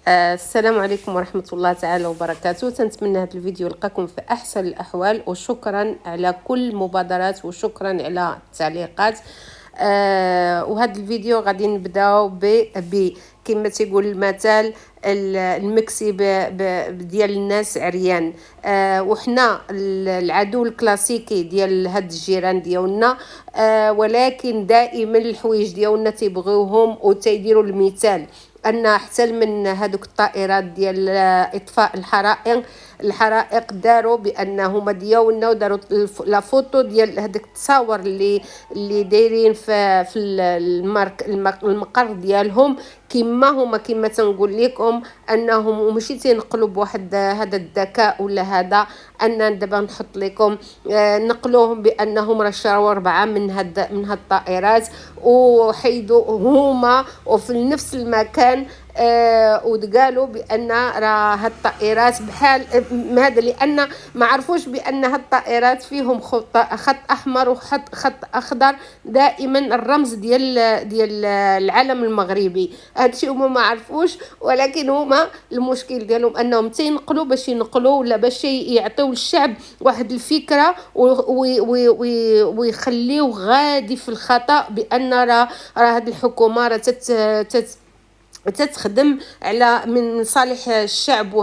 السلام عليكم ورحمة الله تعالى وبركاته. تنتمنى هذا الفيديو يلقاكم في أحسن الأحوال، وشكرا على كل المبادرات وشكرا على التعليقات. وهذا الفيديو غادي نبداو كما تيقول المثل المكسي ديال الناس عريان. وحنا العدو الكلاسيكي ديال هاد الجيران ديالنا، ولكن دائما الحوايج ديالنا تيبغيوهم وتيديروا المثال ان حتى من هذوك الطائرات ديال اطفاء الحرائق داروا بانهما ديالنا وداروا لا فوتو ديال هذيك التصاور اللي دايرين في المقر ديالهم، كما تنقول لكم انهم ماشي تينقلوا بواحد هذا الذكاء ولا هذا، ان دابا نحط لكم نقلوهم بانهم راه شراو 4 من هاد الطائرات وحيدوا هما وفي نفس المكان. وقالوا بان راه هاد الطائرات بحال هذا، لان ما عرفوش بان هاد الطائرات فيهم خط احمر وخط اخضر، دائما الرمز ديال العلم المغربي. هادشي هما ما عرفوش، ولكن هما المشكل ديالهم انهم تينقلوا باش ينقلوا ولا باش يعطيو للشعب واحد الفكره ويخليو غادي في الخطا بان راه هاد الحكومه راه تتخدم على من صالح الشعب،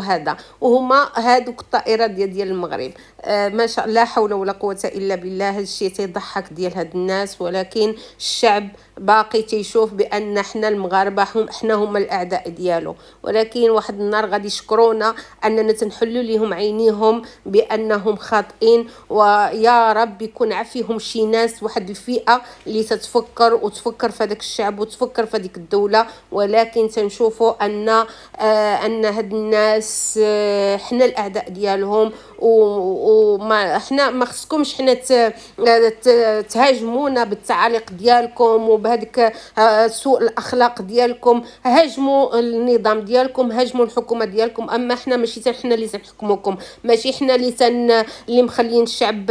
وهما هادوك الطائرات ديال المغرب. ما شاء الله، لا حول ولا قوه الا بالله. هذا الشيء تيضحك ديال هاد الناس، ولكن الشعب باقي تيشوف بان حنا المغاربه حنا هما الاعداء ديالو. ولكن واحد النهار غادي يشكرونا اننا تنحلوا لهم عينيهم بانهم خاطئين، ويا رب يكون عافيهم شي ناس، واحد الفئه اللي تفكر في هذاك الشعب وتفكر في هذيك الدوله. ولكن تنشوفوا ان هاد الناس حنا الاعداء ديالهم، وما حنا ما خصكمش حنا تهاجمونا بالتعاليق ديالكم وبهذيك سوء الاخلاق ديالكم. هاجموا النظام ديالكم، هاجموا الحكومه ديالكم، اما حنا ماشي حنا اللي تنحكموكم، ماشي حنا اللي مخلين الشعب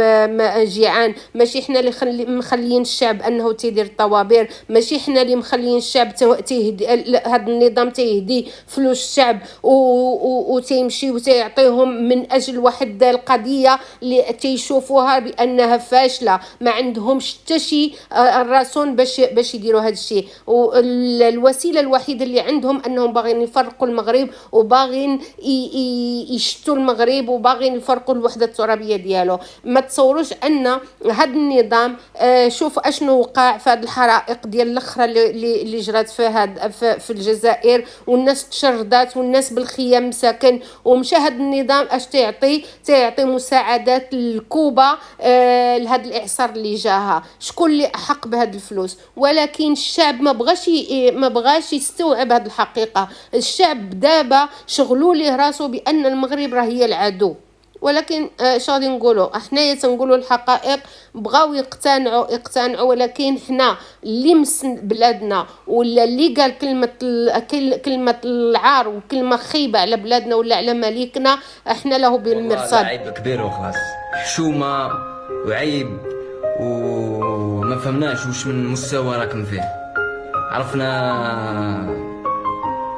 جيعان، ماشي حنا اللي مخلين الشعب انه تيدير الطوابير، ماشي حنا اللي مخلين الشعب تيهدي هذا النظام تيهدي فلوس الشعب وتيمشي وتيعطيهم من اجل واحد القضيه اللي تيشوفوها بانها فاشله، ما عندهمش حتى شي الراسون باش يديروا هذا الشيء. والوسيله الوحيده اللي عندهم انهم باغيين يفرقوا المغرب وباغيين يشتوا المغرب وباغيين يفرقوا الوحده الترابيه ديالو. ما تصوروش ان هذا النظام شوف اشنو وقع في هذه الحرائق ديال الاخرى اللي جرات في الجزائر، والناس تشردات والناس بالخيام مساكن، ومشى هذا النظام اش تيعطي مساعدات لكوبا لهذا الاعصار اللي جاها. شكون اللي احق بهذه الفلوس؟ ولكن الشعب ما بغاش يستوعب هذه الحقيقه. الشعب دابا شغلوا ليه راسو بان المغرب راه هي العدو، ولكن اش غادي نقولوا؟ حنايا تنقولوا الحقائق، بغاو يقتنعوا، ولكن حنا اللي مسن بلادنا ولا اللي قال كلمه العار وكلمه خيبه على بلادنا ولا على مليكنا، احنا له بالمرصاد. عيب كبير وخلاص، حشومه وعيب، وما فهمناش واش من مستوى راكم فيه. عرفنا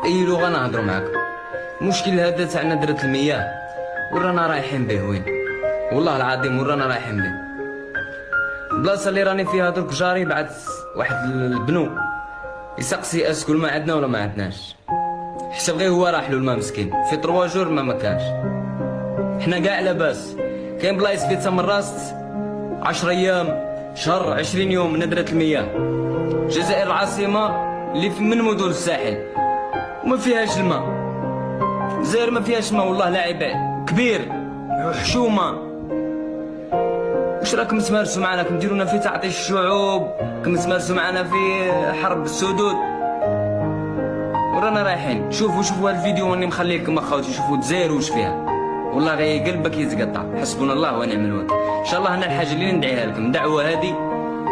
اي لغه نهضروا معاكم. المشكل هذا تاع ندره المياه ورانا رايحين به وين؟ والله العظيم ورانا رايحين به. البلاصه اللي راني فيها درك جاري بعد واحد البنو يسقسي اسكل ما عندنا ولا ما عندناش، حسب غير هو راح له الماء مسكين في 3 جور ما كانش. حنا كاع لاباس، كاين بلايص في تمراست 10 ايام، شهر، 20 يوم ندره المياه. الجزائر العاصمه اللي من مدن الساحل وما فيهاش الماء. الجزائر ما فيهاش الماء، والله لاعب كبير حشومه. واش راكم تمارسوا معنا؟ راكم ديرونا في تعطيش الشعوب، راكم تمارسوا معنا في حرب السدود، ورانا رايحين. شوفوا هذا الفيديو راني مخلي لكم اخوتي، شوفوا الجزائر واش فيها، والله غير قلبك يتقطع. حسبنا الله ونعم الوكيل. ان شاء الله انا الحاجه اللي ندعيها لكم، الدعوه هذه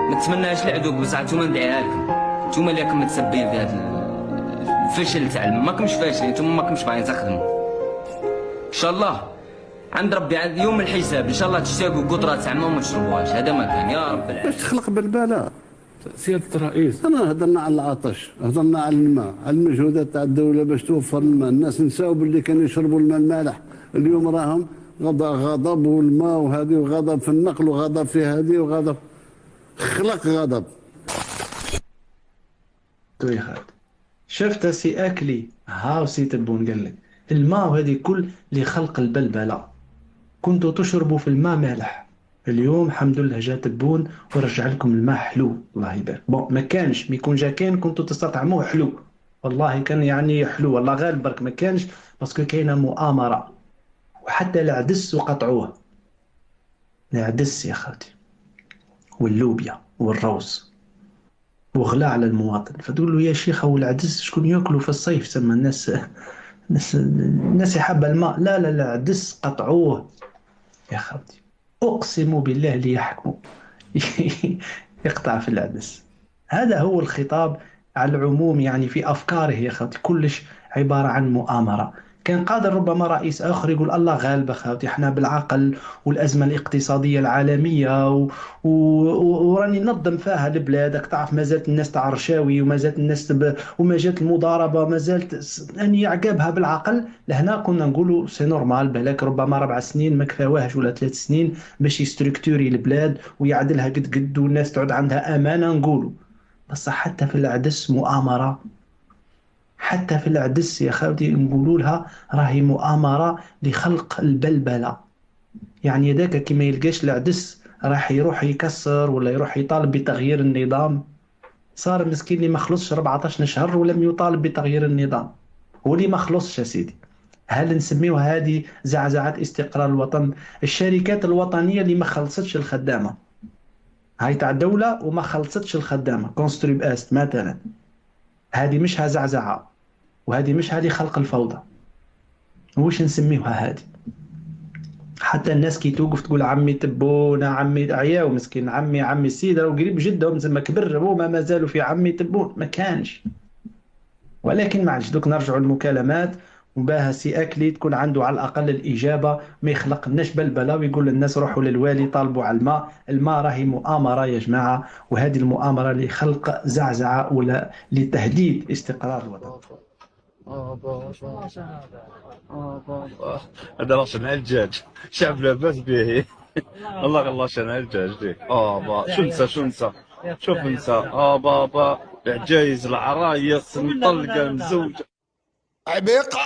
ما نتمناش لعدوك، بصح نتوما ندعيها لكم، نتوما اللي راكم متسبين في هذا الفشل تاع ماكمش فاشلين، نتوما ماكمش باغيين تخدموا. ان شاء الله عند ربي عند يوم الحساب ان شاء الله تشتاقوا قطره تاع ما تشربوهاش. هذا ما كان، يا رب العالمين. باش تخلق بلبله سيادة الرئيس، أنا هضرنا على العطش، هضرنا على الماء، على المجهودات تاع الدولة باش توفر الماء، الناس نساو باللي كانوا يشربوا الماء المالح، اليوم راهم غضب والماء وهذه وغضب في النقل وغضب في هذه وغضب خلق غضب. شفت سي اكلي هاو سي تبون قال لك الماء وهذه كل لخلق البلبله، كنتوا تشربوا في الماء مالح، اليوم الحمد لله جا تبون ورجع لكم الماء حلو الله يبارك. بون ما كانش ميكون جا كان كنتوا تستطعموه حلو والله كان يعني حلو والله غالب برك ما كانش باسكو كاينه مؤامره. وحتى العدس وقطعوه، العدس يا خالتي واللوبيا والروز وغلا على المواطن. فتقول له يا شيخ هو العدس شكون ياكلوا في الصيف؟ سما الناس حابه الماء. لا لا لا عدس قطعوه يا خالتي، اقسم بالله اللي يحكموا يقطع في العدس. هذا هو الخطاب على العموم يعني في افكاره يا خالتي، كلش عباره عن مؤامره. كان قادر ربما رئيس اخر يقول الله غالب خاوتي احنا بالعقل والازمه الاقتصاديه العالميه وراني ننظم فيها البلاد، تعرف ما زالت الناس تاع رشاوي وما زالت الناس وما زالت المضاربه ما زالت يعني عقابها بالعقل. لهنا كنا نقولوا سي نورمال بالك ربما 4 سنين ما كفاوهش ولا 3 سنين باش يستركتوري البلاد ويعدلها قد والناس تعود عندها امانه نقولوا. بس حتى في العدس مؤامره، حتى في العدس يا خالتي نقولوا لها راهي مؤامره لخلق البلبله. يعني هذاك كي ما يلقاش العدس راح يروح يكسر ولا يروح يطالب بتغيير النظام. صار مسكين اللي ما خلصش 14 شهر ولم يطالب بتغيير النظام، هو اللي ما خلصش يا سيدي. هل نسميوها هذه زعزعه استقرار الوطن؟ الشركات الوطنيه اللي ما خلصتش الخدامه، هاي تاع الدوله وما خلصتش الخدامه كونستريب است مثلا، هذه مش زعزعه وهذه مش هذه خلق الفوضى. وش نسميوها هذه؟ حتى الناس كي توقف تقول عمي تبون عمي عياو مسكين عمي السيد راهو قريب جدهم زعما كبر هما ما زالوا في عمي تبون ما كانش. ولكن معلش دوك نرجعوا للمكالمات وباها سي اكلي تكون عنده على الاقل الاجابه، ما يخلقناش بلبله ويقول للناس روحوا للوالي طالبوا على الماء. الماء راهي مؤامره يا جماعه، وهذه المؤامره لخلق زعزعه ولا لتهديد استقرار الوطن. هذا راسن الدجاج شعب لاباس به الله شان الدجاج دي شو نسى شوف نسى بابا العجايز العرايس مطلقه مزوجه عبيقه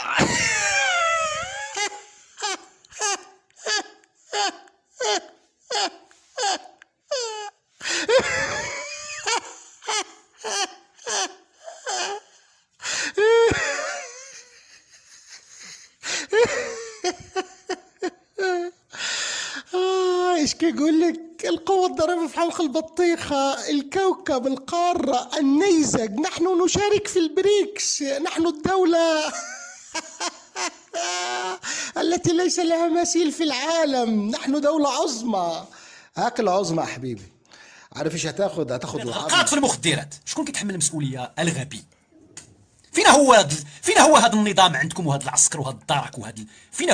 ايش كيقول لك القوة الضاربة في حلق البطيخة، الكوكب، القارة، النيزك، نحن نشارك في البريكس، نحن الدولة التي ليس لها مثيل في العالم، نحن دولة عظمى. هاك العظمى حبيبي، عارف ايش هتاخد الغلقات في المخدرات. شكون كيتحمل المسؤولية؟ الغبي. فين هو هذا النظام عندكم وهذا العسكر وهذا الدرك وهذا فين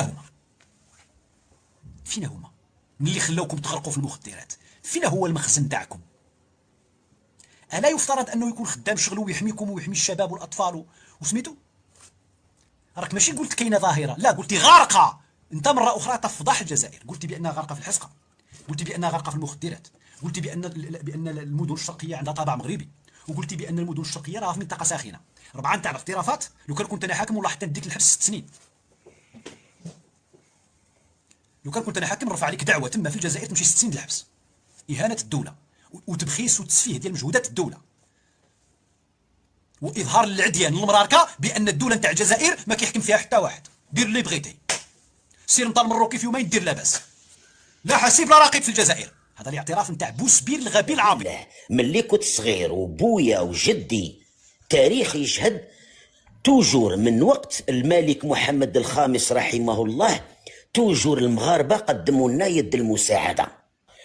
هما ملي خلاوكم تغرقوا في المخدرات؟ فين هو المخزن تاعكم؟ الا يفترض انه يكون خدام شغله ويحميكم ويحمي الشباب والاطفال وسميتو؟ راك ماشي قلت كاينه ظاهره، لا قلتي غارقه. انت مره اخرى تفضح الجزائر، قلتي بانها غارقه في الحسقه، قلتي بانها غارقه في المخدرات، قلتي بان المدن الشرقيه عندها طابع مغربي، وقلتي بان المدن الشرقيه راها في منطقه ساخنه. 4 تاع الاعترافات. لو كان كنت انا حاكم والله حتى نديك الحبس 6 سنين. لو كان كنت انا حاكم نرفع عليك دعوه تما في الجزائر تمشي 6 سنين الحبس. اهانه الدوله وتبخيس وتسفيه ديال مجهودات الدوله، واظهار العديان المراركه بان الدوله نتاع الجزائر ما كيحكم فيها حتى واحد. دير اللي بغيتي، سير نطال مروكي في يومين دير لاباس، لا حسيب لا رقيب في الجزائر. هذا الاعتراف نتاع بوسبير الغبي العابط. ملي كنت صغير وبويا وجدي تاريخ يشهد توجور من وقت الملك محمد الخامس رحمه الله توجور المغاربه قدموا لنا يد المساعده،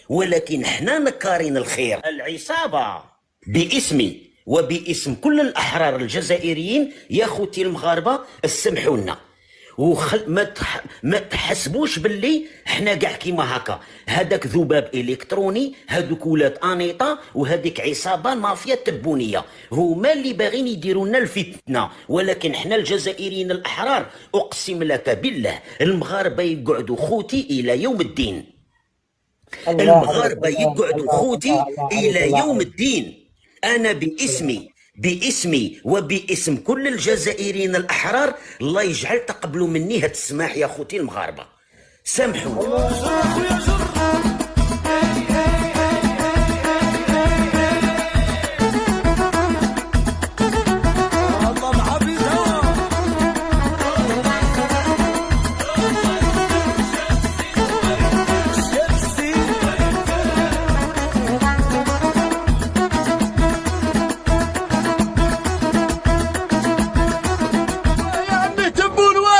ولكن حنا نكارين الخير. العصابه باسمي وباسم كل الاحرار الجزائريين يا خوتي المغاربه اسمحوا لنا، ما تحسبوش باللي احنا كاع كيما هكا. هذاك ذباب الكتروني، هذوك ولاد انيطه، وهذيك عصابه مافيا تبونيه، هما اللي باغيين يديروا لنا الفتنه. ولكن احنا الجزائريين الاحرار اقسم لك بالله المغاربه يقعدوا خوتي الى يوم الدين. المغاربه يقعدوا خوتي الى يوم الدين. انا باسمي وباسم كل الجزائريين الأحرار، الله يجعل تقبلوا مني هاد السماح يا خوتي المغاربة، سامحوني.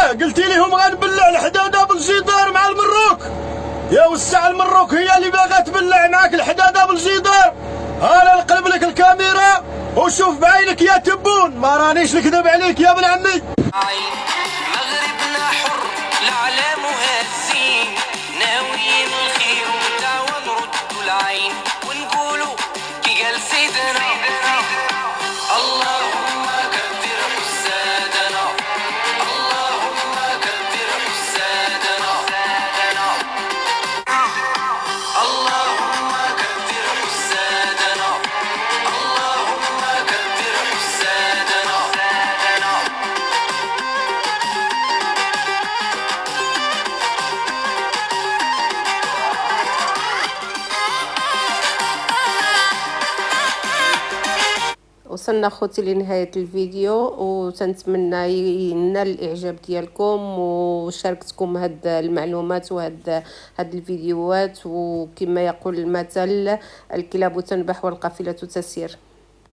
قلتي لهم غنبلع الحداده بالجدار مع المروك، يا وسع المروك هي اللي باغا تبلع معاك الحداده بالجدار. انا نقلب لك الكاميرا وشوف بعينك يا تبون، ما رانيش نكذب عليك يا ابن عمي. مغربنا حر العلام هازين، ناويين الخير ودعوة نردوا العين ونقولوا كي قال سيدنا اللهم كبر حسادنا، اللهم كبر حسادنا، اللهم كبر حسادنا، اللهم كبر حسادنا. وصلنا خوتي لنهاية الفيديو، وتنتمنى ينال الاعجاب ديالكم وشاركتكم هاد المعلومات وهاد الفيديوهات. وكما يقول المثل الكلاب تنبح والقافلة تسير.